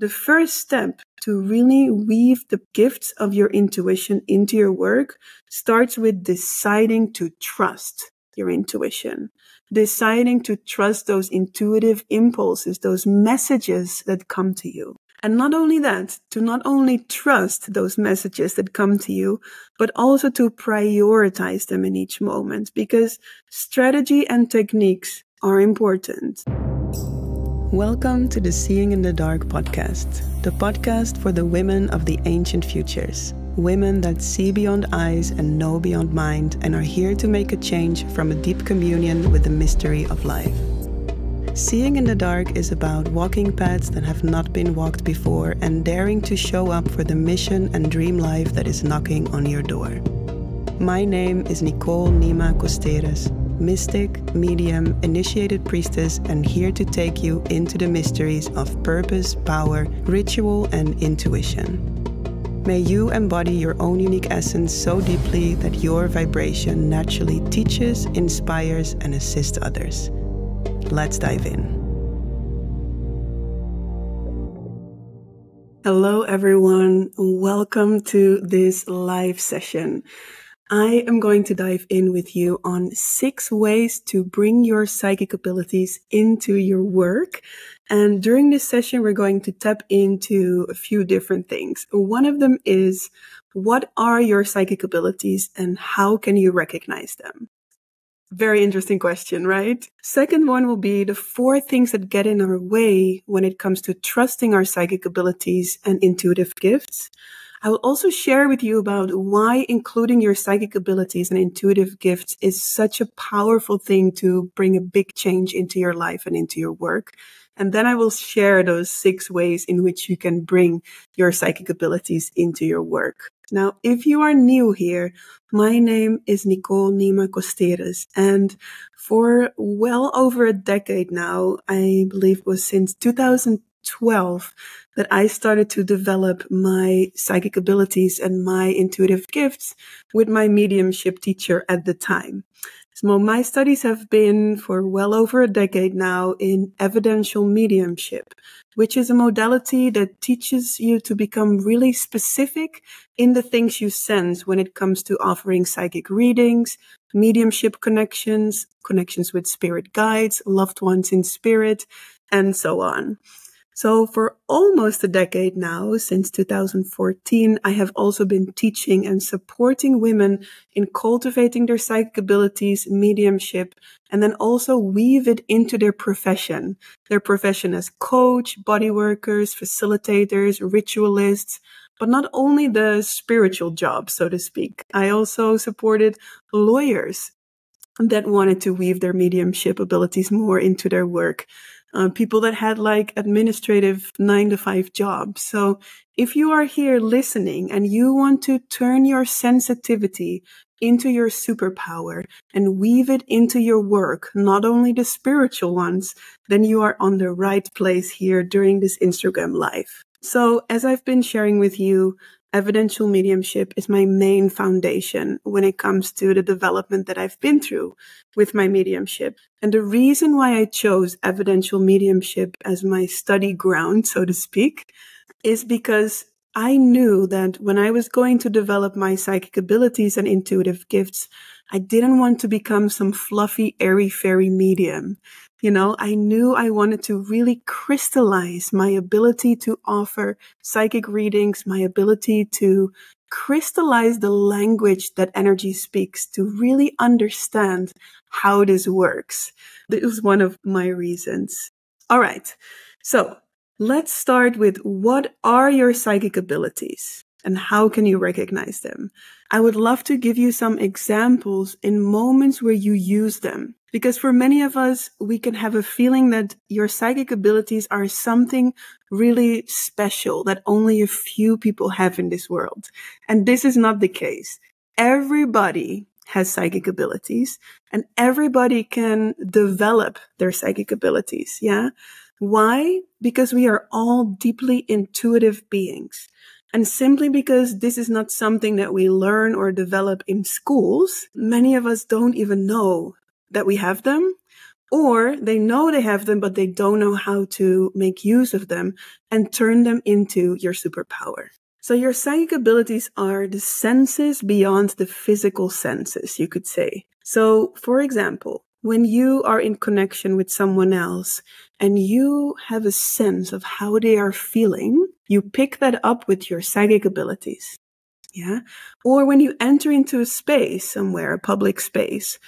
the first step to really weave the gifts of your intuition into your work starts with deciding to trust your intuition, deciding to trust those intuitive impulses, those messages that come to you. And not only that, to not only trust those messages that come to you, but also to prioritize them in each moment, because strategy and techniques are important. Welcome to the Seeing in the Dark podcast, the podcast for the women of the ancient futures, women that see beyond eyes and know beyond mind and are here to make a change from a deep communion with the mystery of life. Seeing in the Dark is about walking paths that have not been walked before and daring to show up for the mission and dream life that is knocking on your door. My name is Nicole Nima Costeres, mystic, medium, initiated priestess, and here to take you into the mysteries of purpose, power, ritual, and intuition. May you embody your own unique essence so deeply that your vibration naturally teaches, inspires, and assists others. Let's dive in. Hello, everyone. Welcome to this live session. I am going to dive in with you on 6 ways to bring your psychic abilities into your work. And during this session, we're going to tap into a few different things. One of them is, what are your psychic abilities and how can you recognize them? Very interesting question, right? Second one will be the 4 things that get in our way when it comes to trusting our psychic abilities and intuitive gifts. I will also share with you about why including your psychic abilities and intuitive gifts is such a powerful thing to bring a big change into your life and into your work. And then I will share those 6 ways in which you can bring your psychic abilities into your work. Now, if you are new here, my name is Nicole Nima Costeres, and for well over a decade now, I believe it was since 2012 that I started to develop my psychic abilities and my intuitive gifts with my mediumship teacher at the time. So my studies have been for well over a decade now in evidential mediumship, which is a modality that teaches you to become really specific in the things you sense when it comes to offering psychic readings, mediumship connections, connections with spirit guides, loved ones in spirit, and so on. So for almost a decade now, since 2014, I have also been teaching and supporting women in cultivating their psychic abilities, mediumship, and then also weave it into their profession as coach, body workers, facilitators, ritualists, but not only the spiritual job, so to speak. I also supported lawyers that wanted to weave their mediumship abilities more into their work. People that had like administrative 9-to-5 jobs. So if you are here listening and you want to turn your sensitivity into your superpower and weave it into your work, not only the spiritual ones, then you are on the right place here during this Instagram live. So as I've been sharing with you, evidential mediumship is my main foundation when it comes to the development that I've been through with my mediumship. And the reason why I chose evidential mediumship as my study ground, so to speak, is because I knew that when I was going to develop my psychic abilities and intuitive gifts, I didn't want to become some fluffy, airy-fairy medium. I knew I wanted to really crystallize my ability to offer psychic readings, my ability to crystallize the language that energy speaks, to really understand how this works. This was one of my reasons. All right. So let's start with, what are your psychic abilities and how can you recognize them? I would love to give you some examples in moments where you use them. Because for many of us, we can have a feeling that your psychic abilities are something really special that only a few people have in this world. And this is not the case. Everybody has psychic abilities and everybody can develop their psychic abilities. Yeah. Why? Because we are all deeply intuitive beings. And simply because this is not something that we learn or develop in schools, many of us don't even know that we have them, Or they know they have them, but they don't know how to make use of them and turn them into your superpower. So your psychic abilities are the senses beyond the physical senses, you could say. So, for example, when you are in connection with someone else and you have a sense of how they are feeling, you pick that up with your psychic abilities. Yeah. Or when you enter into a space somewhere, a public space,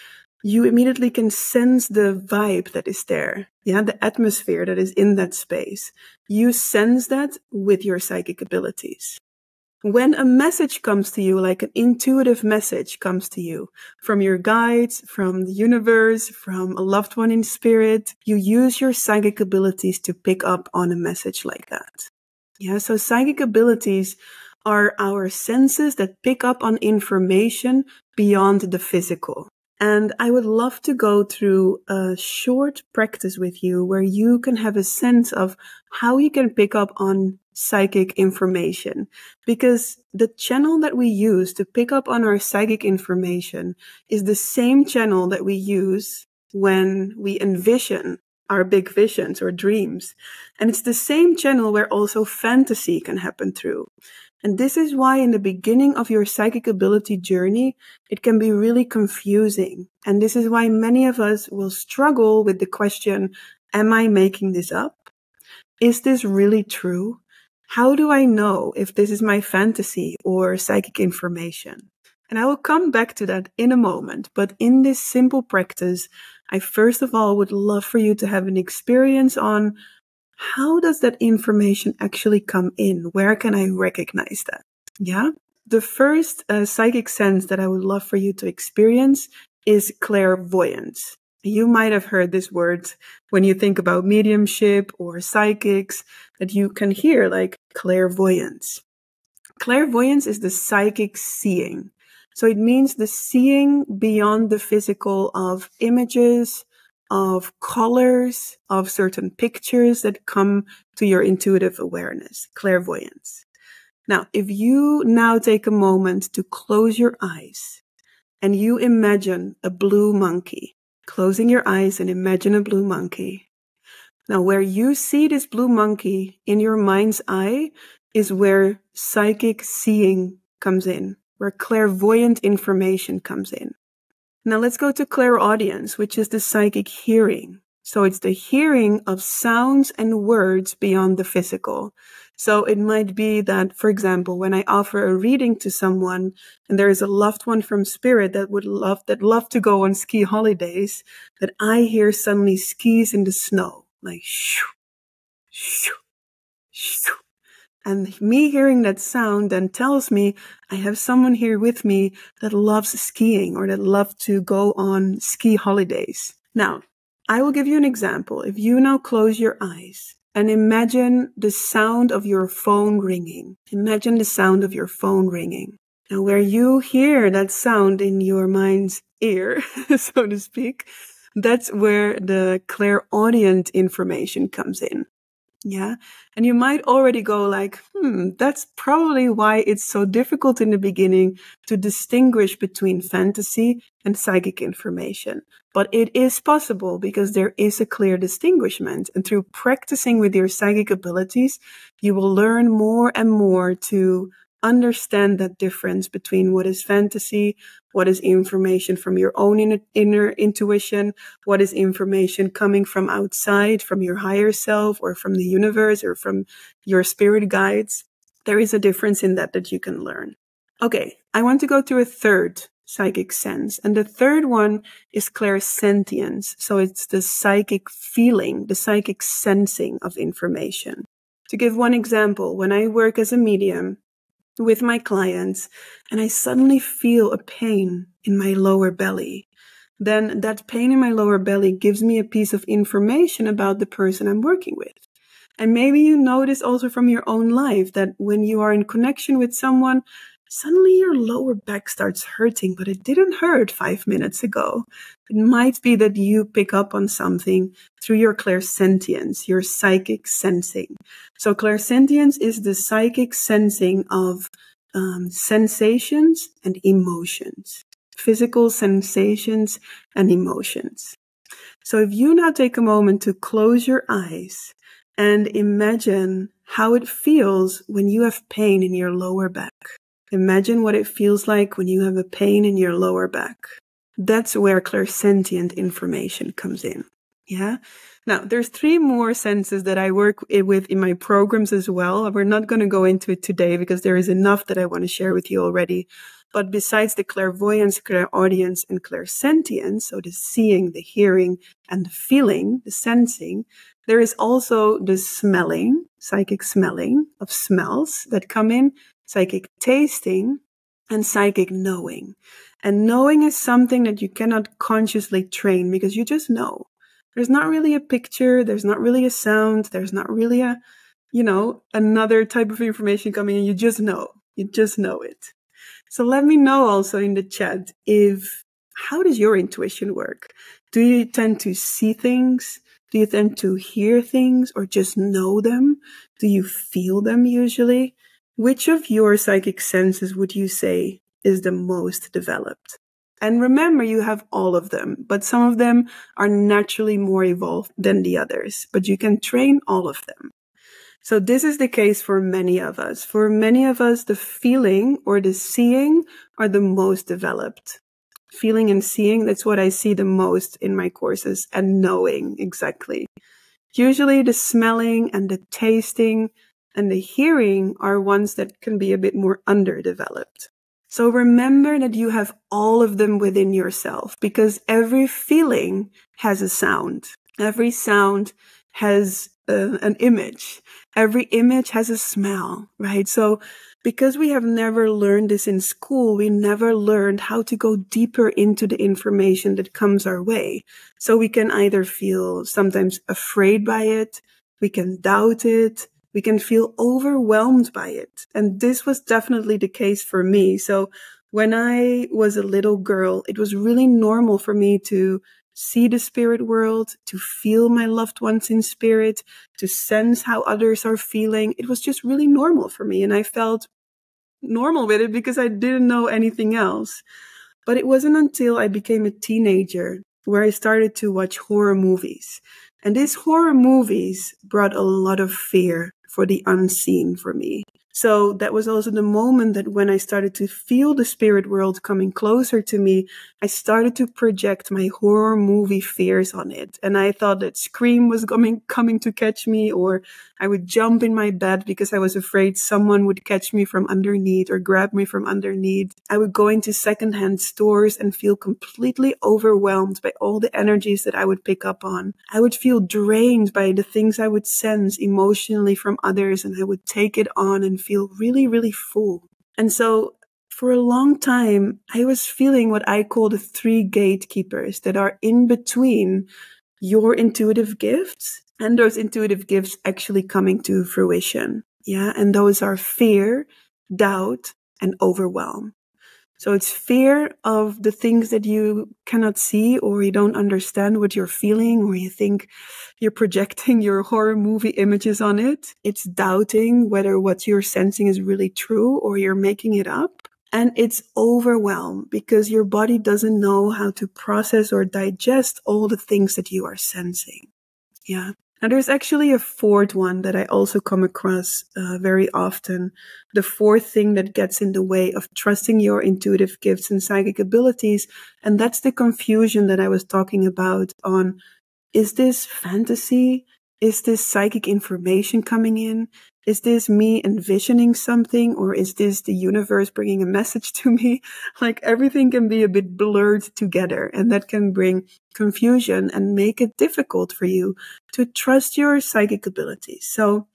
you immediately can sense the vibe that is there. Yeah. The atmosphere that is in that space. You sense that with your psychic abilities. When a message comes to you, like an intuitive message comes to you from your guides, from the universe, from a loved one in spirit, you use your psychic abilities to pick up on a message like that. Yeah. So psychic abilities are our senses that pick up on information beyond the physical. And I would love to go through a short practice with you where you can have a sense of how you can pick up on psychic information. Because the channel that we use to pick up on our psychic information is the same channel that we use when we envision our big visions or dreams. And it's the same channel where also fantasy can happen through. And this is why in the beginning of your psychic ability journey, it can be really confusing. And this is why many of us will struggle with the question, am I making this up? Is this really true? How do I know if this is my fantasy or psychic information? And I will come back to that in a moment. But in this simple practice, I first of all would love for you to have an experience on how does that information actually come in? Where can I recognize that? Yeah. The first psychic sense that I would love for you to experience is clairvoyance. You might have heard this word when you think about mediumship or psychics, that you can hear like clairvoyance. Clairvoyance is the psychic seeing. So it means the seeing beyond the physical of images, of colors, of certain pictures that come to your intuitive awareness, clairvoyance. Now, if you now take a moment to close your eyes and you imagine a blue monkey, closing your eyes and imagine a blue monkey. Now, where you see this blue monkey in your mind's eye is where psychic seeing comes in, where clairvoyant information comes in. Now let's go to clairaudience, which is the psychic hearing. So it's the hearing of sounds and words beyond the physical. So it might be that, for example, when I offer a reading to someone and there is a loved one from spirit that love to go on ski holidays, that I hear suddenly skis in the snow, like shoo, shoo, shoo. And me hearing that sound then tells me I have someone here with me that loves skiing or that loves to go on ski holidays. Now, I will give you an example. If you now close your eyes and imagine the sound of your phone ringing. Imagine the sound of your phone ringing. Now, where you hear that sound in your mind's ear, so to speak, that's where the clairaudient information comes in. Yeah. And you might already go like, that's probably why it's so difficult in the beginning to distinguish between fantasy and psychic information. But it is possible because there is a clear distinguishment. And through practicing with your psychic abilities, you will learn more and more to understand that difference between what is fantasy, what is information from your own inner intuition, what is information coming from outside, from your higher self or from the universe or from your spirit guides. There is a difference in that you can learn. Okay, I want to go to a third psychic sense. And the third one is clairsentience. So it's the psychic feeling, the psychic sensing of information. To give one example, when I work as a medium, with my clients and I suddenly feel a pain in my lower belly, then that pain in my lower belly gives me a piece of information about the person I'm working with. And maybe you know this also from your own life, that when you are in connection with someone, suddenly your lower back starts hurting, but it didn't hurt 5 minutes ago. It might be that you pick up on something through your clairsentience, your psychic sensing. So clairsentience is the psychic sensing of sensations and emotions, physical sensations and emotions. So if you now take a moment to close your eyes and imagine how it feels when you have pain in your lower back. Imagine what it feels like when you have a pain in your lower back. That's where clairsentient information comes in. Yeah. Now, there's 3 more senses that I work with in my programs as well. We're not going to go into it today because there is enough that I want to share with you already. But besides the clairvoyance, clairaudience, and clairsentience, so the seeing, the hearing, and the feeling, the sensing, there is also the smelling, psychic smelling of smells that come in, psychic tasting, and psychic knowing. And knowing is something that you cannot consciously train because you just know. There's not really a picture, there's not really a sound, there's not really a, another type of information coming in. You just know it. So let me know also in the chat how does your intuition work? Do you tend to see things? Do you tend to hear things or just know them? Do you feel them usually? Which of your psychic senses would you say is the most developed? And remember, you have all of them, but some of them are naturally more evolved than the others, but you can train all of them. So this is the case for many of us. For many of us, the feeling or the seeing are the most developed. Feeling and seeing, that's what I see the most in my courses, and knowing exactly. Usually the smelling and the tasting and the hearing are ones that can be a bit more underdeveloped. So remember that you have all of them within yourself because every feeling has a sound. Every sound has an image. Every image has a smell, right? So because we have never learned this in school, we never learned how to go deeper into the information that comes our way. So we can either feel sometimes afraid by it, we can doubt it, we can feel overwhelmed by it. And this was definitely the case for me. So when I was a little girl, it was really normal for me to see the spirit world, to feel my loved ones in spirit, to sense how others are feeling. It was just really normal for me. And I felt normal with it because I didn't know anything else. But it wasn't until I became a teenager where I started to watch horror movies. And these horror movies brought a lot of fear for the unseen for me. So that was also the moment that when I started to feel the spirit world coming closer to me, I started to project my horror movie fears on it. And I thought that Scream was coming to catch me, or I would jump in my bed because I was afraid someone would catch me from underneath or grab me from underneath. I would go into secondhand stores and feel completely overwhelmed by all the energies that I would pick up on. I would feel drained by the things I would sense emotionally from others, and I would take it on and feel really, really full. And so for a long time, I was feeling what I call the 3 gatekeepers that are in between your intuitive gifts and those intuitive gifts actually coming to fruition. Yeah. And those are fear, doubt, and overwhelm. So it's fear of the things that you cannot see or you don't understand what you're feeling, or you think you're projecting your horror movie images on it. It's doubting whether what you're sensing is really true or you're making it up. And it's overwhelm because your body doesn't know how to process or digest all the things that you are sensing. Yeah. Now, there's actually a 4th one that I also come across very often. The 4th thing that gets in the way of trusting your intuitive gifts and psychic abilities, and that's the confusion that I was talking about on, is this fantasy? Is this psychic information coming in? Is this me envisioning something, or is this the universe bringing a message to me? Like everything can be a bit blurred together, and that can bring confusion and make it difficult for you to trust your psychic abilities. So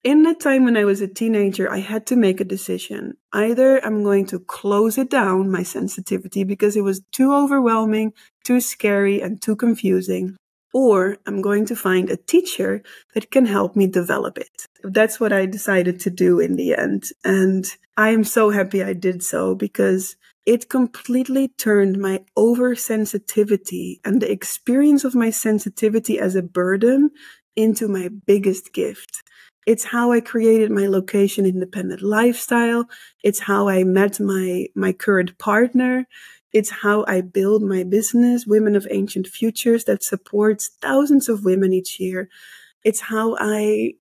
in the time when I was a teenager, I had to make a decision. Either I'm going to close it down, my sensitivity, because it was too overwhelming, too scary, and too confusing, or I'm going to find a teacher that can help me develop it. That's what I decided to do in the end. And I am so happy I did so because it completely turned my oversensitivity and the experience of my sensitivity as a burden into my biggest gift. It's how I created my location independent lifestyle. It's how I met my current partner. It's how I build my business, Women of Ancient Futures, that supports thousands of women each year. It's how I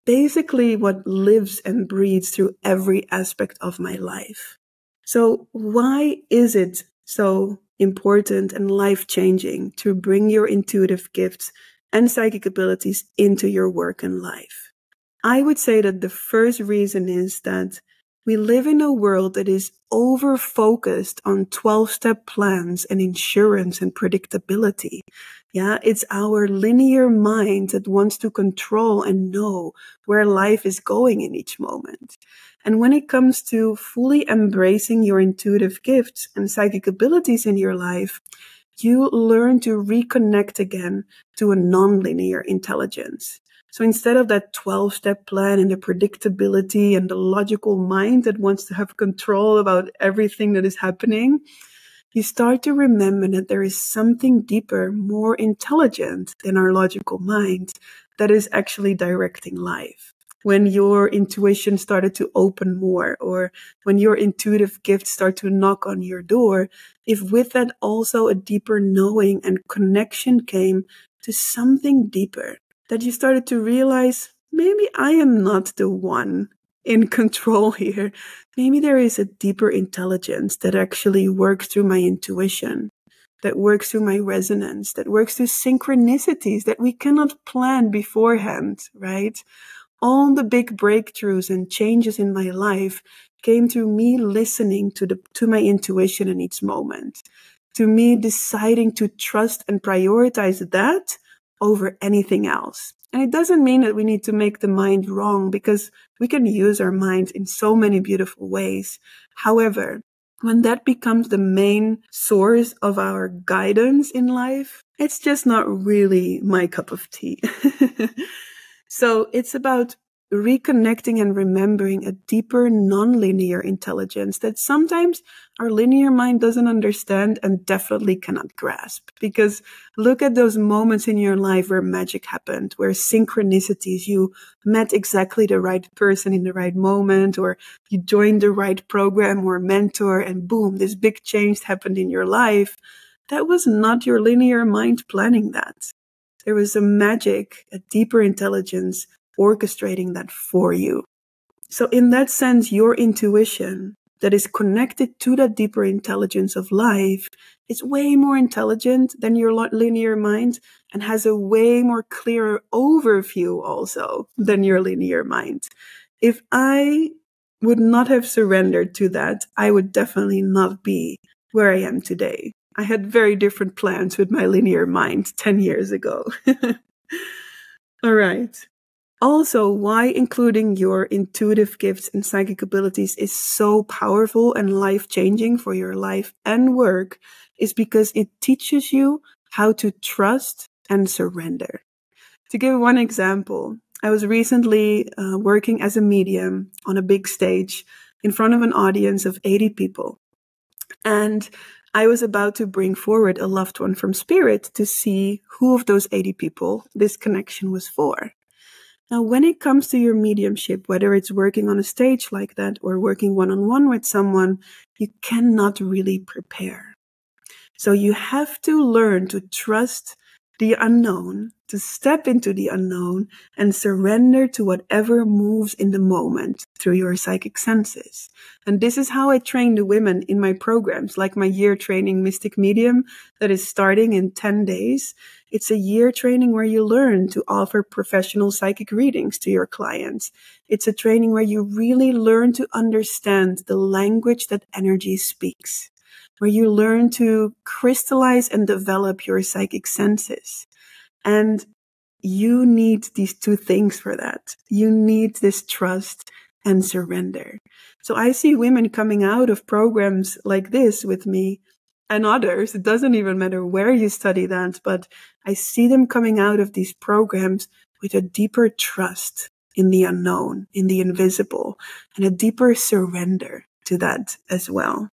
basically what lives and breathes through every aspect of my life. So why is it so important and life-changing to bring your intuitive gifts and psychic abilities into your work and life? I would say that the first reason is that we live in a world that is over-focused on 12-step plans and insurance and predictability. Yeah, it's our linear mind that wants to control and know where life is going in each moment. And when it comes to fully embracing your intuitive gifts and psychic abilities in your life, you learn to reconnect again to a non-linear intelligence. So instead of that 12-step plan and the predictability and the logical mind that wants to have control about everything that is happening, you start to remember that there is something deeper, more intelligent than our logical mind that is actually directing life. When your intuition started to open more, or when your intuitive gifts start to knock on your door, if with that also a deeper knowing and connection came to something deeper, that you started to realize, maybe I am not the one in control here. Maybe there is a deeper intelligence that actually works through my intuition, that works through my resonance, that works through synchronicities that we cannot plan beforehand, right? All the big breakthroughs and changes in my life came through me listening to my intuition in each moment, to me deciding to trust and prioritize that over anything else. And it doesn't mean that we need to make the mind wrong, because we can use our mind in so many beautiful ways. However, when that becomes the main source of our guidance in life, it's just not really my cup of tea. So it's about reconnecting and remembering a deeper non-linear intelligence that sometimes our linear mind doesn't understand and definitely cannot grasp. Because look at those moments in your life where magic happened, where synchronicities, you met exactly the right person in the right moment, or you joined the right program or mentor, and boom, this big change happened in your life. That was not your linear mind planning that. There was a magic, a deeper intelligence orchestrating that for you. So in that sense, your intuition that is connected to that deeper intelligence of life is way more intelligent than your linear mind, and has a way more clearer overview also than your linear mind. If I would not have surrendered to that, I would definitely not be where I am today. I had very different plans with my linear mind 10 years ago. All right. Also, why including your intuitive gifts and psychic abilities is so powerful and life-changing for your life and work is because it teaches you how to trust and surrender. To give one example, I was recently working as a medium on a big stage in front of an audience of 80 people. And I was about to bring forward a loved one from spirit to see who of those 80 people this connection was for. Now, when it comes to your mediumship, whether it's working on a stage like that or working one-on-one with someone, you cannot really prepare. So you have to learn to trust the unknown, to step into the unknown and surrender to whatever moves in the moment through your psychic senses. And this is how I train the women in my programs, like my year training Mystic Medium that is starting in 10 days. It's a year training where you learn to offer professional psychic readings to your clients. It's a training where you really learn to understand the language that energy speaks, where you learn to crystallize and develop your psychic senses. And you need these two things for that. You need this trust and surrender. So I see women coming out of programs like this with me and others. It doesn't even matter where you study that, but I see them coming out of these programs with a deeper trust in the unknown, in the invisible, and a deeper surrender to that as well.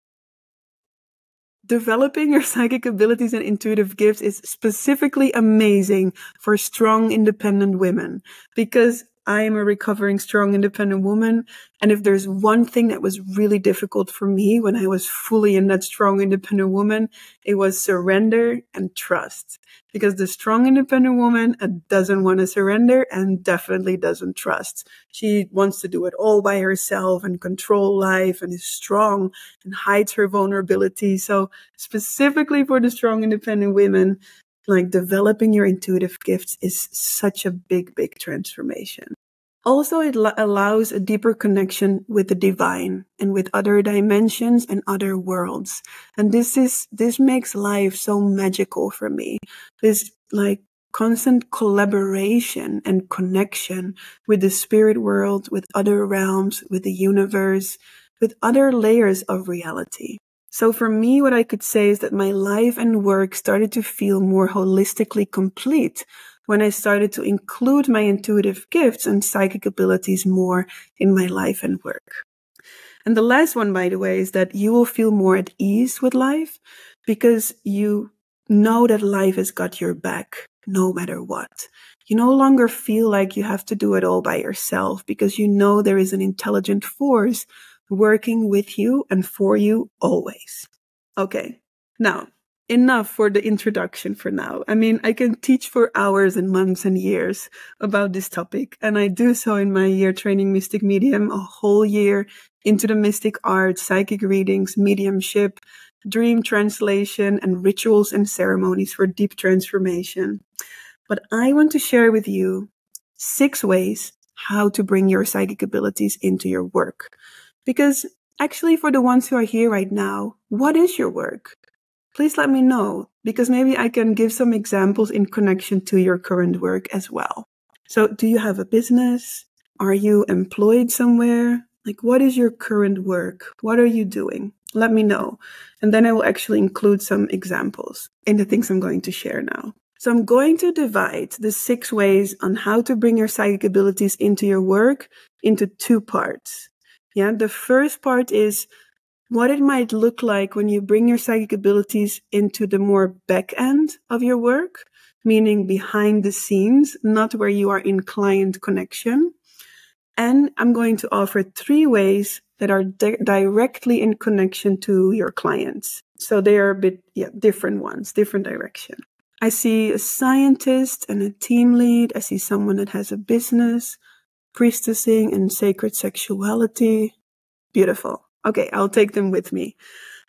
Developing your psychic abilities and intuitive gifts is specifically amazing for strong, independent women, because I am a recovering, strong, independent woman. And if there's one thing that was really difficult for me when I was fully in that strong, independent woman, it was surrender and trust. Because the strong, independent woman doesn't want to surrender and definitely doesn't trust. She wants to do it all by herself and control life and is strong and hides her vulnerability. So specifically for the strong, independent women, like developing your intuitive gifts is such a big, big transformation. Also, it allows a deeper connection with the divine and with other dimensions and other worlds. And this makes life so magical for me. This like constant collaboration and connection with the spirit world, with other realms, with the universe, with other layers of reality. So for me, what I could say is that my life and work started to feel more holistically complete when I started to include my intuitive gifts and psychic abilities more in my life and work. And the last one, by the way, is that you will feel more at ease with life because you know that life has got your back no matter what. You no longer feel like you have to do it all by yourself because you know there is an intelligent force working with you and for you always. Okay, now enough for the introduction for now. I mean, I can teach for hours and months and years about this topic, and I do so in my year training Mystic Medium, a whole year into the mystic arts, psychic readings, mediumship, dream translation, and rituals and ceremonies for deep transformation. But I want to share with you 6 ways how to bring your psychic abilities into your work. Because actually, for the ones who are here right now, what is your work? Please let me know, because maybe I can give some examples in connection to your current work as well. So do you have a business? Are you employed somewhere? Like, what is your current work? What are you doing? Let me know. And then I will actually include some examples in the things I'm going to share now. So I'm going to divide the 6 ways on how to bring your psychic abilities into your work into 2 parts. Yeah, the first part is what it might look like when you bring your psychic abilities into the more back end of your work, meaning behind the scenes, not where you are in client connection. And I'm going to offer 3 ways that are directly in connection to your clients. So they are a bit different ones, different direction. I see a scientist and a team lead. I see someone that has a business, priestessing and sacred sexuality. Beautiful. Okay, I'll take them with me.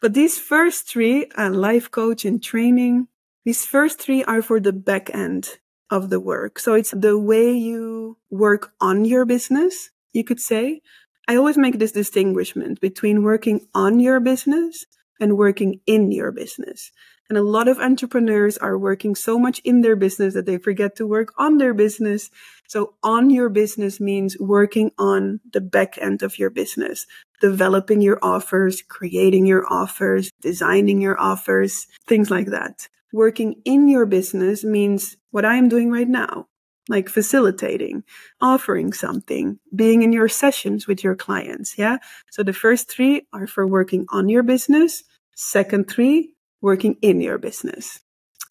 But these first 3, life coach and training, these first 3 are for the back end of the work. So it's the way you work on your business, you could say. I always make this distinguishment between working on your business and working in your business. And a lot of entrepreneurs are working so much in their business that they forget to work on their business. So on your business means working on the back end of your business, developing your offers, creating your offers, designing your offers, things like that. Working in your business means what I am doing right now, like facilitating, offering something, being in your sessions with your clients. Yeah. So the first 3 are for working on your business. Second 3, working in your business.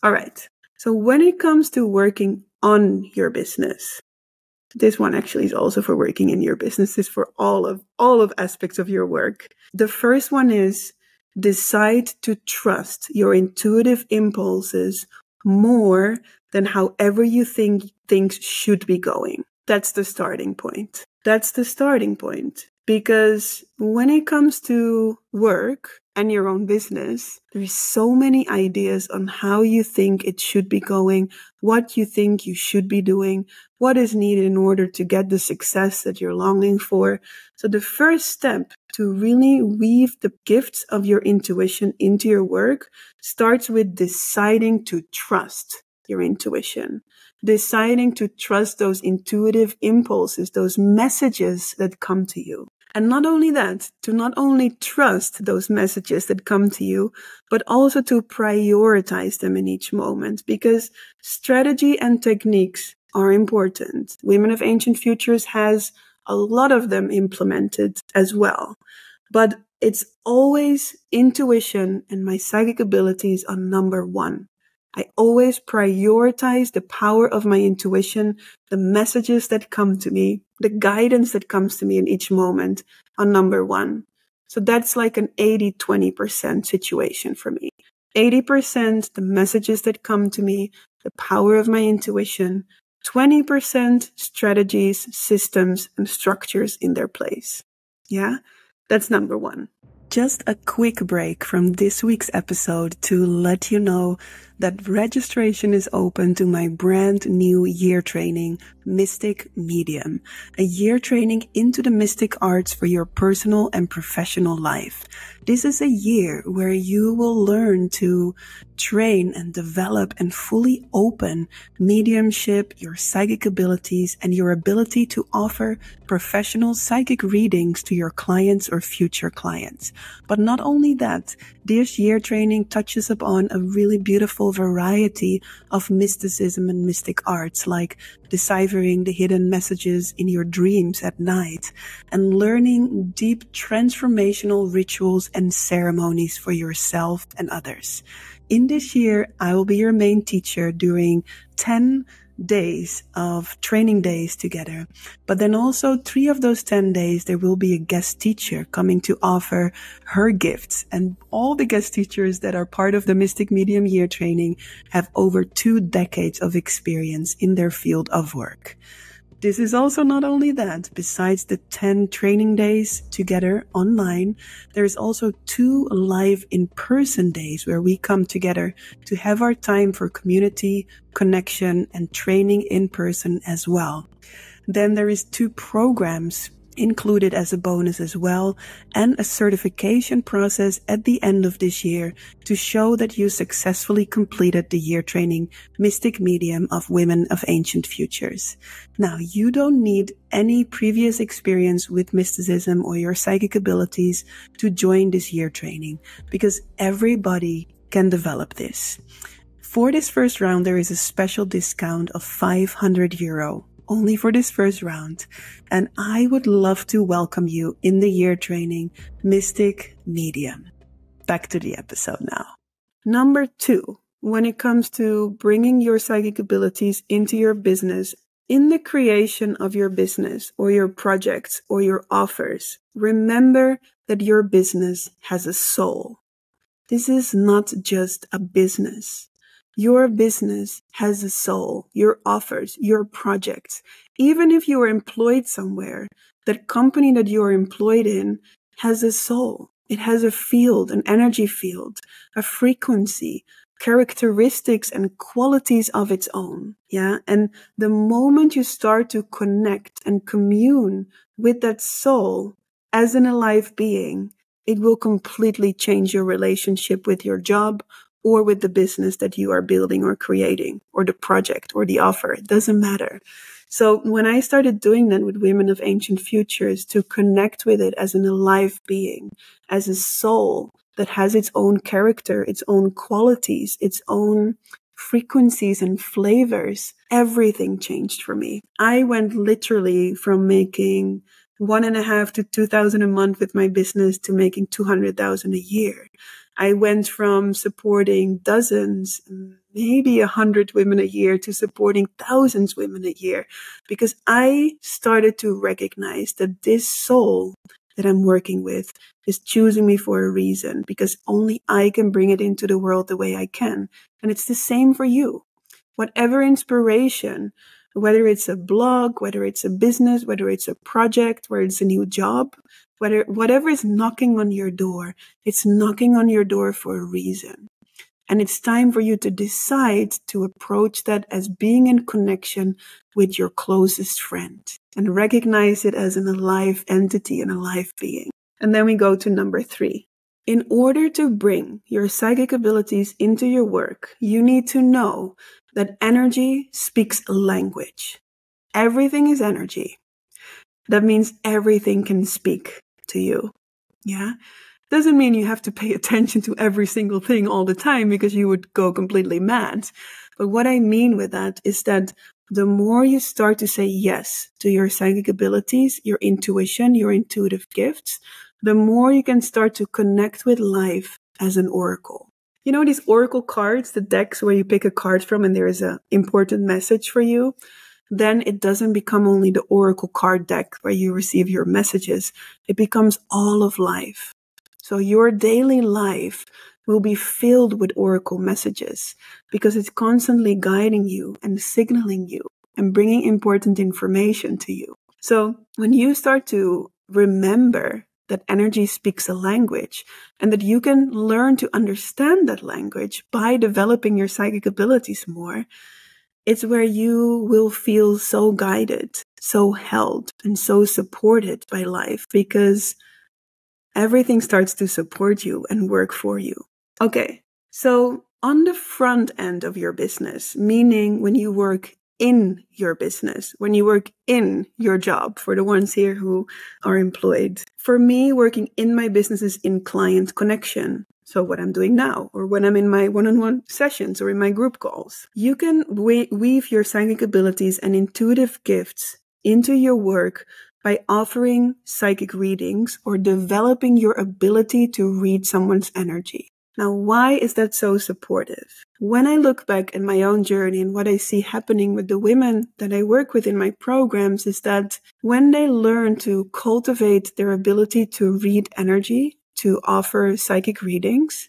All right. So when it comes to working on your business, this one actually is also for working in your business. This is for all of aspects of your work. The first one is decide to trust your intuitive impulses more than however you think things should be going. That's the starting point. That's the starting point. Because when it comes to work and your own business, there's so many ideas on how you think it should be going, what you think you should be doing, what is needed in order to get the success that you're longing for. So the first step to really weave the gifts of your intuition into your work starts with deciding to trust your intuition. Deciding to trust those intuitive impulses, those messages that come to you. And not only that, to not only trust those messages that come to you, but also to prioritize them in each moment, because strategy and techniques are important. Women of Ancient Futures has a lot of them implemented as well. But it's always intuition and my psychic abilities are number 1. I always prioritize the power of my intuition, the messages that come to me, the guidance that comes to me in each moment on number one. So that's like an 80-20% situation for me. 80% the messages that come to me, the power of my intuition, 20% strategies, systems, and structures in their place. Yeah, that's number one. Just a quick break from this week's episode to let you know that registration is open to my brand new year training, Mystic Medium, a year training into the mystic arts for your personal and professional life. This is a year where you will learn to train and develop and fully open mediumship, your psychic abilities, and your ability to offer professional psychic readings to your clients or future clients. But not only that, this year training touches upon a really beautiful variety of mysticism and mystic arts, like deciphering the hidden messages in your dreams at night and learning deep transformational rituals and ceremonies for yourself and others. In this year, I will be your main teacher during 10 days of training days together. But then also 3 of those 10 days, there will be a guest teacher coming to offer her gifts. And all the guest teachers that are part of the Mystic Medium year training have over 2 decades of experience in their field of work. This is also not only that. Besides the 10 training days together online, there's also 2 live in-person days where we come together to have our time for community, connection, and training in person as well. Then there is 2 programs included as a bonus as well, and a certification process at the end of this year to show that you successfully completed the year training Mystic Medium of Women of Ancient Futures. Now, you don't need any previous experience with mysticism or your psychic abilities to join this year training, because everybody can develop this. For this first round, there is a special discount of €500. Only for this first round. And I would love to welcome you in the year training Mystic Medium. Back to the episode now. Number 2, when it comes to bringing your psychic abilities into your business, in the creation of your business or your projects or your offers, remember that your business has a soul. This is not just a business. Your business has a soul, your offers, your projects. Even if you are employed somewhere, that company that you are employed in has a soul. It has a field, an energy field, a frequency, characteristics and qualities of its own. Yeah. And the moment you start to connect and commune with that soul as an alive being, it will completely change your relationship with your job, or with the business that you are building or creating, or the project or the offer. It doesn't matter. So when I started doing that with Women of Ancient Futures, to connect with it as an alive being, as a soul that has its own character, its own qualities, its own frequencies and flavors, everything changed for me. I went literally from making 1.5 to 2,000 a month with my business to making 200,000 a year. I went from supporting dozens, maybe 100 women a year to supporting thousands of women a year, because I started to recognize that this soul that I'm working with is choosing me for a reason, because only I can bring it into the world the way I can. And it's the same for you. Whatever inspiration, whether it's a blog, whether it's a business, whether it's a project, whether it's a new job, whatever is knocking on your door, it's knocking on your door for a reason. And it's time for you to decide to approach that as being in connection with your closest friend and recognize it as an alive entity, an alive being. And then we go to number 3. In order to bring your psychic abilities into your work, you need to know that energy speaks a language. Everything is energy. That means everything can speak to you. Yeah. Doesn't mean you have to pay attention to every single thing all the time, because you would go completely mad. But what I mean with that is that the more you start to say yes to your psychic abilities, your intuition, your intuitive gifts, the more you can start to connect with life as an oracle. You know, these oracle cards, the decks where you pick a card from and there is an important message for you, then it doesn't become only the oracle card deck where you receive your messages. It becomes all of life. So your daily life will be filled with oracle messages because it's constantly guiding you and signaling you and bringing important information to you. So when you start to remember that energy speaks a language and that you can learn to understand that language by developing your psychic abilities more, it's where you will feel so guided, so held, and so supported by life because everything starts to support you and work for you. Okay, so on the front end of your business, meaning when you work in your business, when you work in your job, for the ones here who are employed. For me, working in my business is in client connection. So what I'm doing now, or when I'm in my one-on-one sessions or in my group calls, you can weave your psychic abilities and intuitive gifts into your work by offering psychic readings or developing your ability to read someone's energy. Now, why is that so supportive? When I look back at my own journey and what I see happening with the women that I work with in my programs is that when they learn to cultivate their ability to read energy, to offer psychic readings,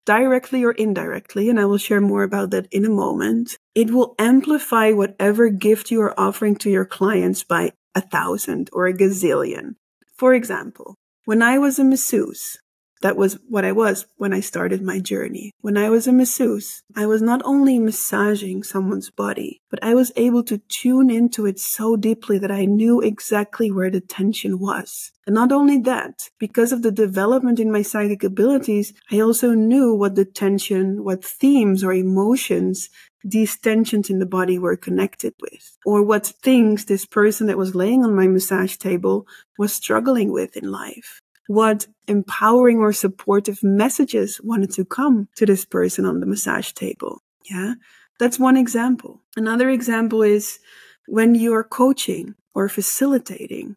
directly or indirectly, and I will share more about that in a moment, it will amplify whatever gift you are offering to your clients by 1,000 or a gazillion. For example, when I was a masseuse, that was what I was when I started my journey. When I was a masseuse, I was not only massaging someone's body, but I was able to tune into it so deeply that I knew exactly where the tension was. And not only that, because of the development in my psychic abilities, I also knew what the tension, what themes or emotions these tensions in the body were connected with, or what things this person that was laying on my massage table was struggling with in life. What empowering or supportive messages wanted to come to this person on the massage table. Yeah, that's one example. Another example is when you are coaching or facilitating.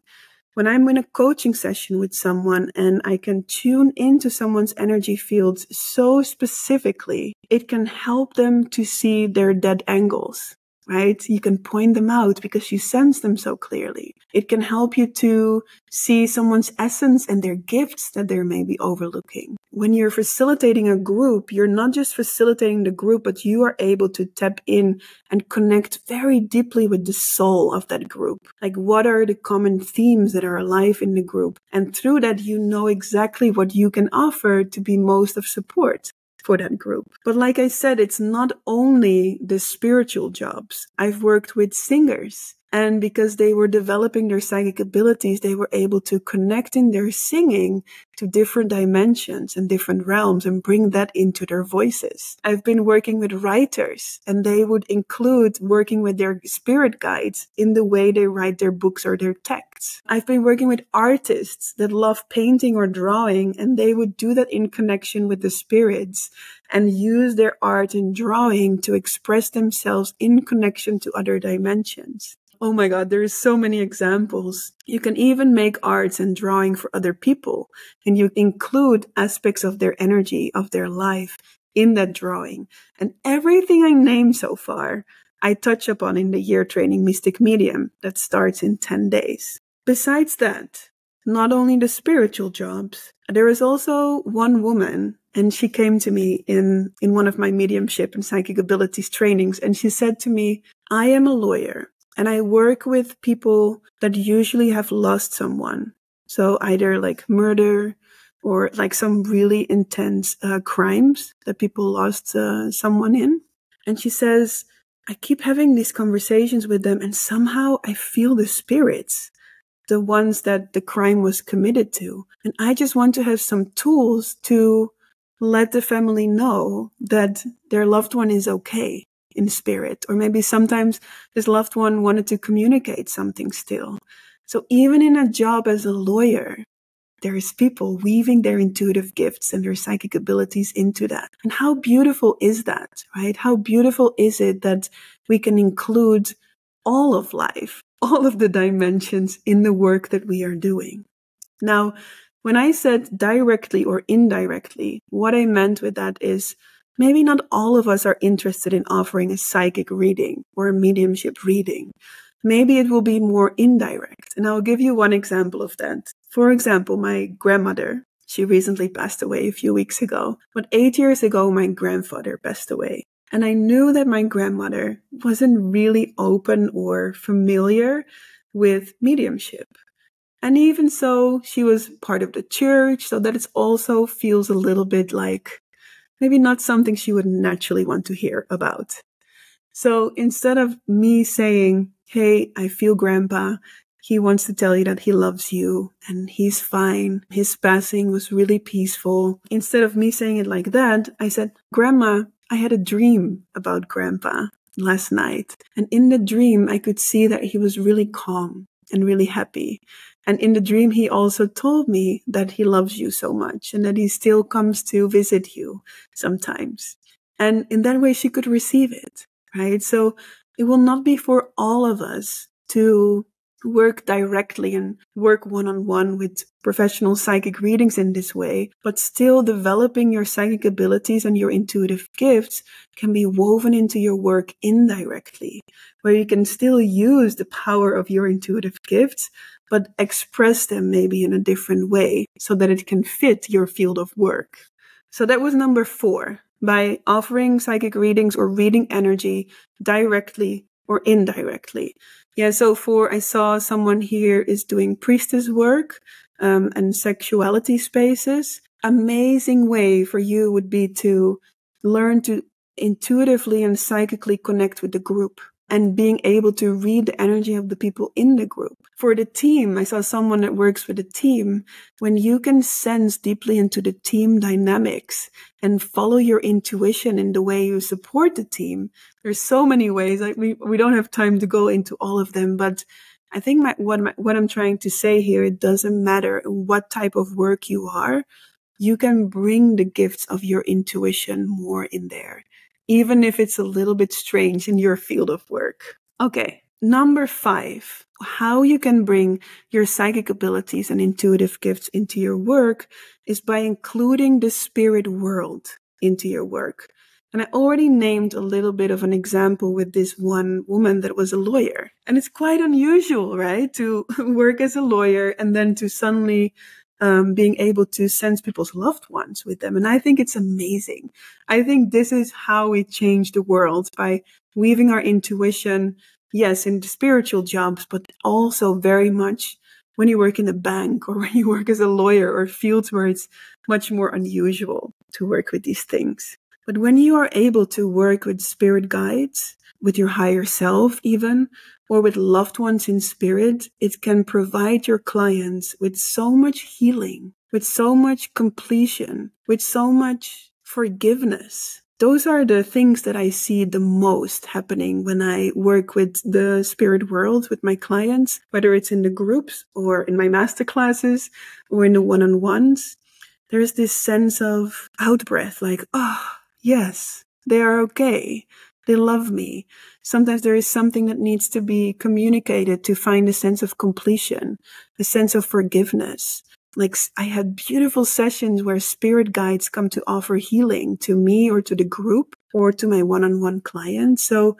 When I'm in a coaching session with someone and I can tune into someone's energy fields so specifically, it can help them to see their dead angles. Right? You can point them out because you sense them so clearly. It can help you to see someone's essence and their gifts that they're maybe overlooking. When you're facilitating a group, you're not just facilitating the group, but you are able to tap in and connect very deeply with the soul of that group. Like, what are the common themes that are alive in the group? And through that, you know exactly what you can offer to be most of support for that group. But like I said, it's not only the spiritual jobs. I've worked with singers, and because they were developing their psychic abilities, they were able to connect in their singing to different dimensions and different realms and bring that into their voices. I've been working with writers, and they would include working with their spirit guides in the way they write their books or their texts. I've been working with artists that love painting or drawing, and they would do that in connection with the spirits and use their art and drawing to express themselves in connection to other dimensions. Oh my God, there's so many examples. You can even make arts and drawing for other people, and you include aspects of their energy, of their life in that drawing. And everything I named so far, I touch upon in the year training Mystic Medium that starts in 10 days. Besides that, not only the spiritual jobs, there is also one woman, and she came to me in one of my mediumship and psychic abilities trainings, and she said to me, I am a lawyer. And I work with people that usually have lost someone. So either like murder or like some really intense crimes that people lost someone in. And she says, I keep having these conversations with them and somehow I feel the spirits, the ones that the crime was committed to. And I just want to have some tools to let the family know that their loved one is okay in spirit, or maybe sometimes this loved one wanted to communicate something still. So even in a job as a lawyer, there's people weaving their intuitive gifts and their psychic abilities into that. And how beautiful is that, right? How beautiful is it that we can include all of life, all of the dimensions in the work that we are doing? Now, When I said directly or indirectly, what I meant with that is maybe not all of us are interested in offering a psychic reading or a mediumship reading. Maybe it will be more indirect. And I'll give you one example of that. For example, my grandmother, she recently passed away a few weeks ago. But 8 years ago, my grandfather passed away. And I knew that my grandmother wasn't really open or familiar with mediumship. And even so, she was part of the church, so that it also feels a little bit like maybe not something she would naturally want to hear about. So instead of me saying, hey, I feel grandpa, he wants to tell you that he loves you and he's fine. His passing was really peaceful. Instead of me saying it like that, I said, Grandma, I had a dream about grandpa last night. And in the dream, I could see that he was really calm and really happy. And in the dream, he also told me that he loves you so much and that he still comes to visit you sometimes. And in that way, she could receive it, right? So it will not be for all of us to work directly and work one-on-one with professional psychic readings in this way, but still developing your psychic abilities and your intuitive gifts can be woven into your work indirectly, where you can still use the power of your intuitive gifts, but express them maybe in a different way so that it can fit your field of work. So that was number 4, by offering psychic readings or reading energy directly or indirectly. Yeah, so I saw someone here is doing priestess work and sexuality spaces. Amazing way for you would be to learn to intuitively and psychically connect with the group and being able to read the energy of the people in the group. For the team, I saw someone that works with a team. When you can sense deeply into the team dynamics and follow your intuition in the way you support the team, there's so many ways. We don't have time to go into all of them, but I think what I'm trying to say here, it doesn't matter what type of work you are, you can bring the gifts of your intuition more in there, even if it's a little bit strange in your field of work. Okay, number 5, how you can bring your psychic abilities and intuitive gifts into your work is by including the spirit world into your work. And I already named a little bit of an example with this one woman that was a lawyer. And it's quite unusual, right? To work as a lawyer and then to suddenly being able to sense people's loved ones with them. And I think it's amazing. I think this is how we change the world, by weaving our intuition, yes, in the spiritual jobs, but also very much when you work in a bank or when you work as a lawyer or fields where it's much more unusual to work with these things. But when you are able to work with spirit guides, with your higher self even, or with loved ones in spirit, it can provide your clients with so much healing, with so much completion, with so much forgiveness. Those are the things that I see the most happening when I work with the spirit world with my clients, whether it's in the groups or in my masterclasses or in the one-on-ones. There's this sense of out-breath, like, oh, yes, they are okay. They love me. Sometimes there is something that needs to be communicated to find a sense of completion, a sense of forgiveness. Like, I had beautiful sessions where spirit guides come to offer healing to me or to the group or to my one-on-one clients. So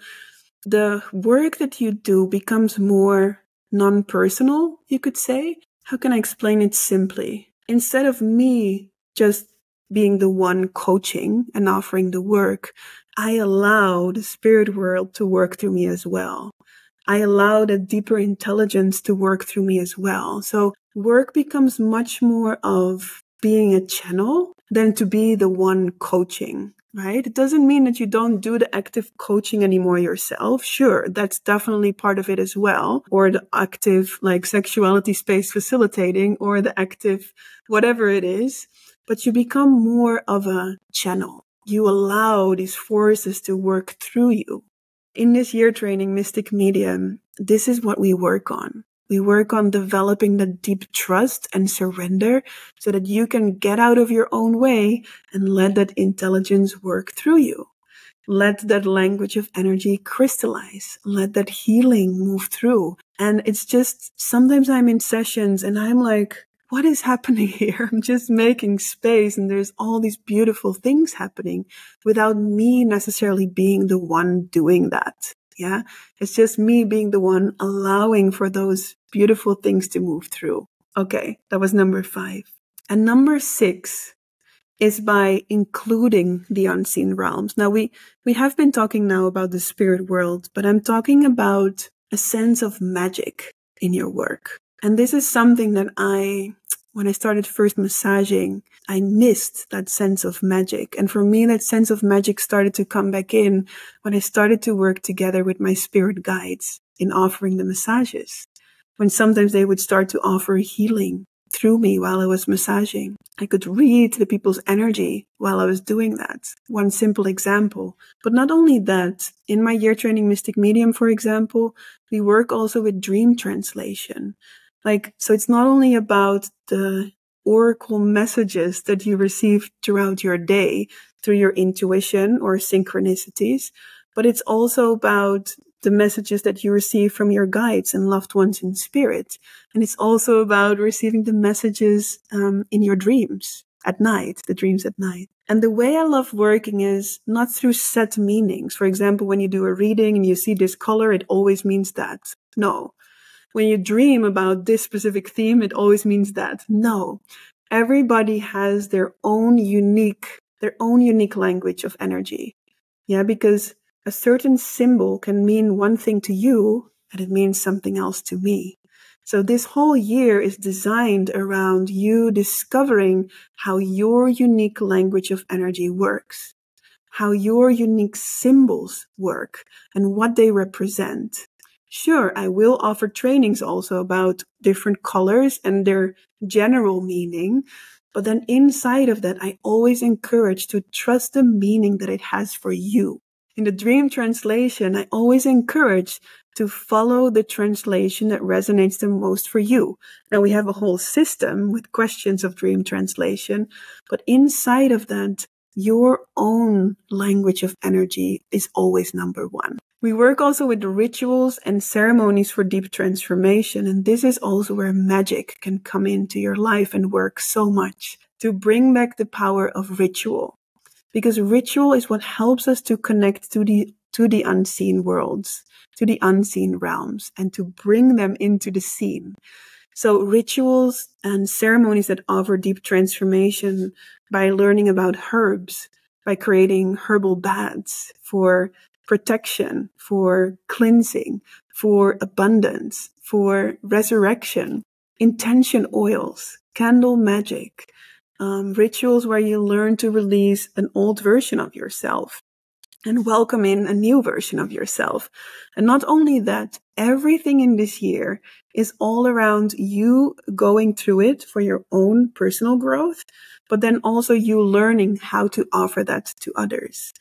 the work that you do becomes more non-personal, you could say. How can I explain it simply? Instead of me just being the one coaching and offering the work, I allow the spirit world to work through me as well. I allow the deeper intelligence to work through me as well. So work becomes much more of being a channel than to be the one coaching, right? It doesn't mean that you don't do the active coaching anymore yourself. Sure, that's definitely part of it as well. Or the active, like, sexuality space facilitating, or the active whatever it is. But you become more of a channel. You allow these forces to work through you. In this year training, Mystic Medium, this is what we work on. We work on developing the deep trust and surrender so that you can get out of your own way and let that intelligence work through you. Let that language of energy crystallize. Let that healing move through. And it's just, sometimes I'm in sessions and I'm like, what is happening here? I'm just making space and there's all these beautiful things happening without me necessarily being the one doing that. Yeah. It's just me being the one allowing for those beautiful things to move through. Okay. That was number 5. And number 6 is by including the unseen realms. Now we have been talking now about the spirit world, but I'm talking about a sense of magic in your work. And this is something that when I started first massaging, I missed that sense of magic. And for me, that sense of magic started to come back in when I started to work together with my spirit guides in offering the massages. When sometimes they would start to offer healing through me while I was massaging. I could read the people's energy while I was doing that. One simple example. But not only that, in my year training Mystic Medium, for example, we work also with dream translation. So it's not only about the oracle messages that you receive throughout your day through your intuition or synchronicities, but it's also about the messages that you receive from your guides and loved ones in spirit. And it's also about receiving the messages in your dreams at night, the dreams at night. And the way I love working is not through set meanings. For example, when you do a reading and you see this color, it always means that. No. When you dream about this specific theme, it always means that. No. Everybody has their own unique language of energy. Yeah, because a certain symbol can mean one thing to you and it means something else to me. So this whole year is designed around you discovering how your unique language of energy works, how your unique symbols work and what they represent. Sure, I will offer trainings also about different colors and their general meaning. But then inside of that, I always encourage to trust the meaning that it has for you. In the dream translation, I always encourage to follow the translation that resonates the most for you. Now we have a whole system with questions of dream translation, but inside of that, your own language of energy is always number 1. We work also with rituals and ceremonies for deep transformation, and this is also where magic can come into your life and work so much to bring back the power of ritual. Because ritual is what helps us to connect to the unseen worlds, to the unseen realms, and to bring them into the scene. So rituals and ceremonies that offer deep transformation by learning about herbs, by creating herbal baths for protection, for cleansing, for abundance, for resurrection, intention oils, candle magic, rituals where you learn to release an old version of yourself and welcome in a new version of yourself. And not only that, everything in this year is all around you going through it for your own personal growth, but then also you learning how to offer that to others.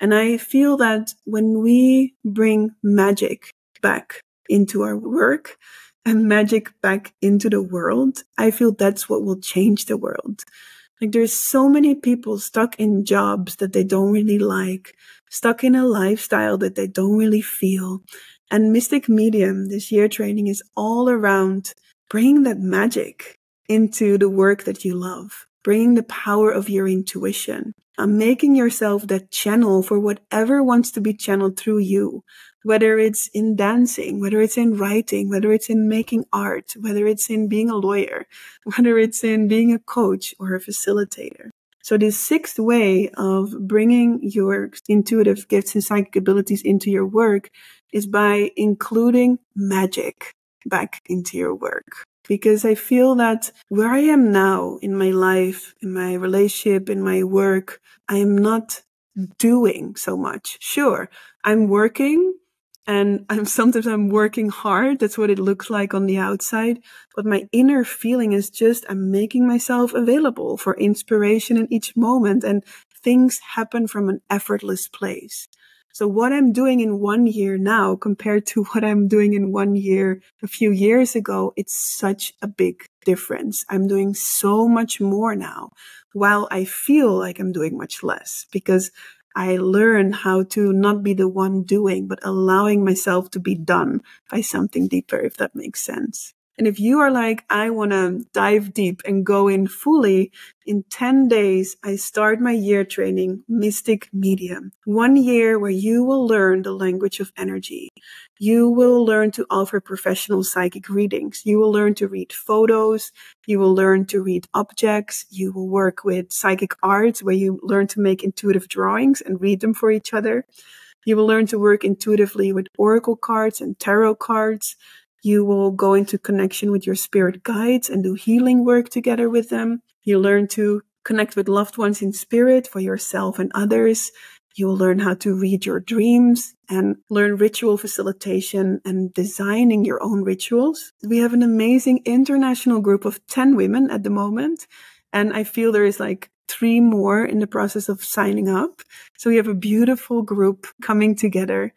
And I feel that when we bring magic back into our work and magic back into the world, I feel that's what will change the world. There's so many people stuck in jobs that they don't really like, stuck in a lifestyle that they don't really feel. And Mystic Medium, this year training, is all around bringing that magic into the work that you love, bringing the power of your intuition, and making yourself that channel for whatever wants to be channeled through you. Whether it's in dancing, whether it's in writing, whether it's in making art, whether it's in being a lawyer, whether it's in being a coach or a facilitator. So this 6th way of bringing your intuitive gifts and psychic abilities into your work is by including magic back into your work. Because I feel that where I am now in my life, in my relationship, in my work, I am not doing so much. Sure, I'm working. And sometimes I'm working hard. That's what it looks like on the outside. But my inner feeling is just, I'm making myself available for inspiration in each moment. And things happen from an effortless place. So what I'm doing in 1 year now compared to what I'm doing in 1 year a few years ago, it's such a big difference. I'm doing so much more now, while I feel like I'm doing much less, because I learn how to not be the one doing, but allowing myself to be done by something deeper, if that makes sense. And if you are like, I want to dive deep and go in fully, in 10 days, I start my year training, Mystic Medium. 1 year where you will learn the language of energy. You will learn to offer professional psychic readings. You will learn to read photos. You will learn to read objects. You will work with psychic arts where you learn to make intuitive drawings and read them for each other. You will learn to work intuitively with oracle cards and tarot cards. You will go into connection with your spirit guides and do healing work together with them. You learn to connect with loved ones in spirit for yourself and others. You will learn how to read your dreams and learn ritual facilitation and designing your own rituals. We have an amazing international group of 10 women at the moment. And I feel there is like 3 more in the process of signing up. So we have a beautiful group coming together.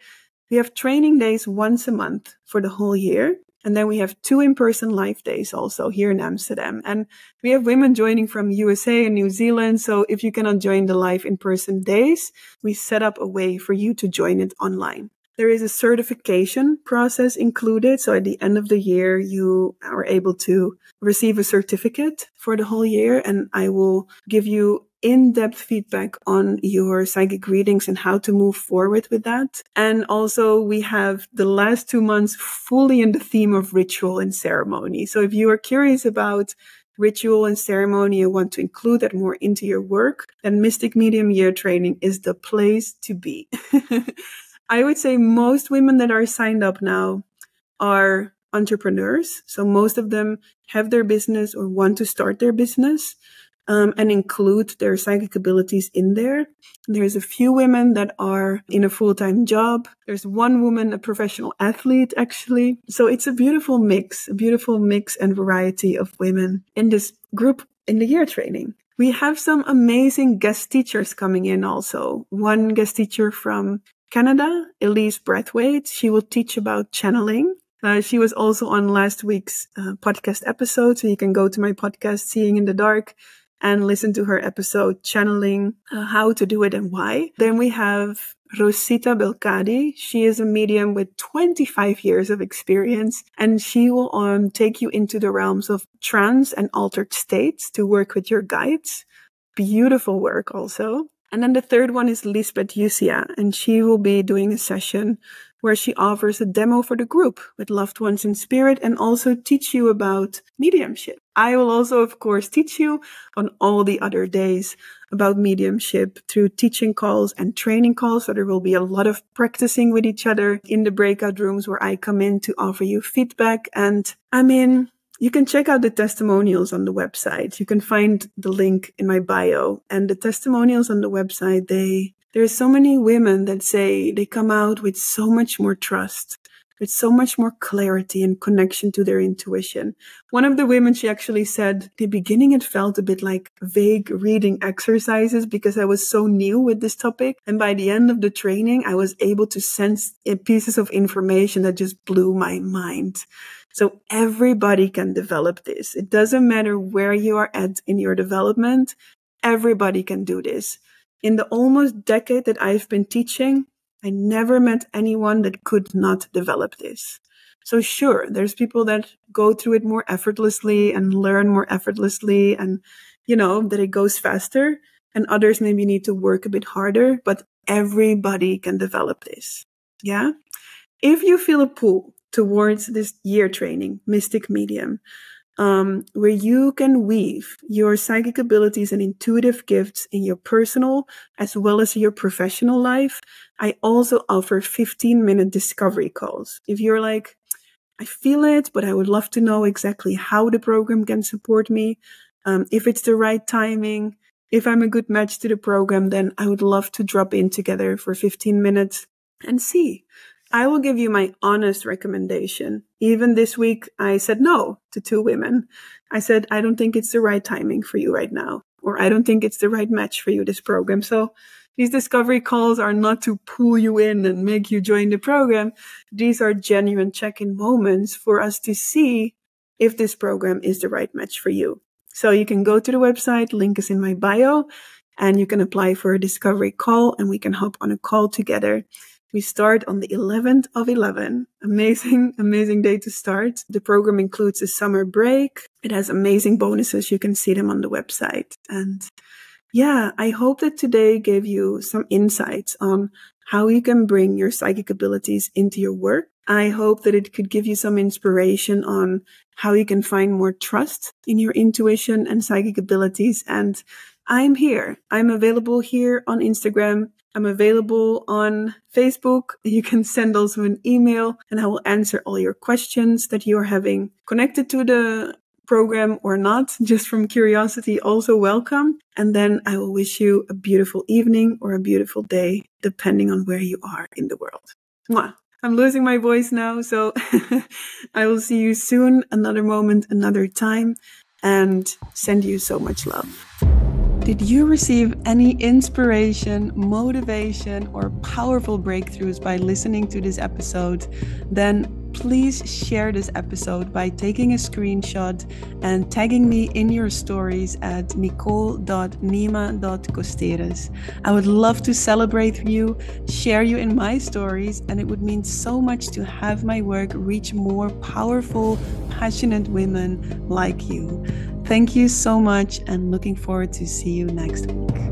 We have training days once a month for the whole year. And then we have 2 in-person live days also here in Amsterdam. And we have women joining from USA and New Zealand. So if you cannot join the live in-person days, we set up a way for you to join it online. There is a certification process included. So at the end of the year, you are able to receive a certificate for the whole year. And I will give you in-depth feedback on your psychic readings and how to move forward with that. And also we have the last 2 months fully in the theme of ritual and ceremony. So if you are curious about ritual and ceremony and want to include that more into your work, then Mystic Medium Year Training is the place to be. I would say most women that are signed up now are entrepreneurs. So most of them have their business or want to start their business. And include their psychic abilities in there. There's a few women that are in a full-time job. There's one woman, a professional athlete, actually. So it's a beautiful mix and variety of women in this group in the year training. We have some amazing guest teachers coming in also. One guest teacher from Canada, Elise Brathwaite. She will teach about channeling. She was also on last week's podcast episode. So you can go to my podcast, Seeing in the Dark, and listen to her episode, Channeling, how to do it and why. Then we have Rosita Belkadi. She is a medium with 25 years of experience, and she will take you into the realms of trance and altered states to work with your guides. Beautiful work also. And then the third one is Lisbeth Yusia, and she will be doing a session where she offers a demo for the group with loved ones in spirit and also teach you about mediumship. I will also, of course, teach you on all the other days about mediumship through teaching calls and training calls. So there will be a lot of practicing with each other in the breakout rooms where I come in to offer you feedback. And you can check out the testimonials on the website. You can find the link in my bio. And the testimonials on the website, there's so many women that say they come out with so much more trust, with so much more clarity and connection to their intuition. One of the women, she actually said, at the beginning it felt a bit like vague reading exercises because I was so new with this topic. And by the end of the training, I was able to sense pieces of information that just blew my mind. So everybody can develop this. It doesn't matter where you are at in your development. Everybody can do this. In the almost decade that I've been teaching, I never met anyone that could not develop this. So sure, there's people that go through it more effortlessly and learn more effortlessly and, that it goes faster. And others maybe need to work a bit harder, but everybody can develop this. Yeah. If you feel a pull towards this year training, Mystic Medium, where you can weave your psychic abilities and intuitive gifts in your personal as well as your professional life, I also offer 15-minute discovery calls. If you're like, I feel it, but I would love to know exactly how the program can support me, if it's the right timing, if I'm a good match to the program, then I would love to drop in together for 15 minutes and see. I will give you my honest recommendation. Even this week, I said no to 2 women. I said, I don't think it's the right timing for you right now, or I don't think it's the right match for you, this program. So these discovery calls are not to pull you in and make you join the program. These are genuine check-in moments for us to see if this program is the right match for you. So you can go to the website, link is in my bio, and you can apply for a discovery call and we can hop on a call together. We start on the 11th of 11. Amazing, amazing day to start. The program includes a summer break. It has amazing bonuses. You can see them on the website. And yeah, I hope that today gave you some insights on how you can bring your psychic abilities into your work. I hope that it could give you some inspiration on how you can find more trust in your intuition and psychic abilities. And I'm here. I'm available here on Instagram. I'm available on Facebook. You can send also an email and I will answer all your questions that you're having connected to the program or not, just from curiosity, also welcome. And then I will wish you a beautiful evening or a beautiful day, depending on where you are in the world. Mwah. I'm losing my voice now, so I will see you soon, another moment, another time, and send you so much love. Did you receive any inspiration, motivation, or powerful breakthroughs by listening to this episode? Then please share this episode by taking a screenshot and tagging me in your stories at nicole.nima.costeres. I would love to celebrate you, share you in my stories, and it would mean so much to have my work reach more powerful, passionate women like you. Thank you so much and looking forward to see you next week.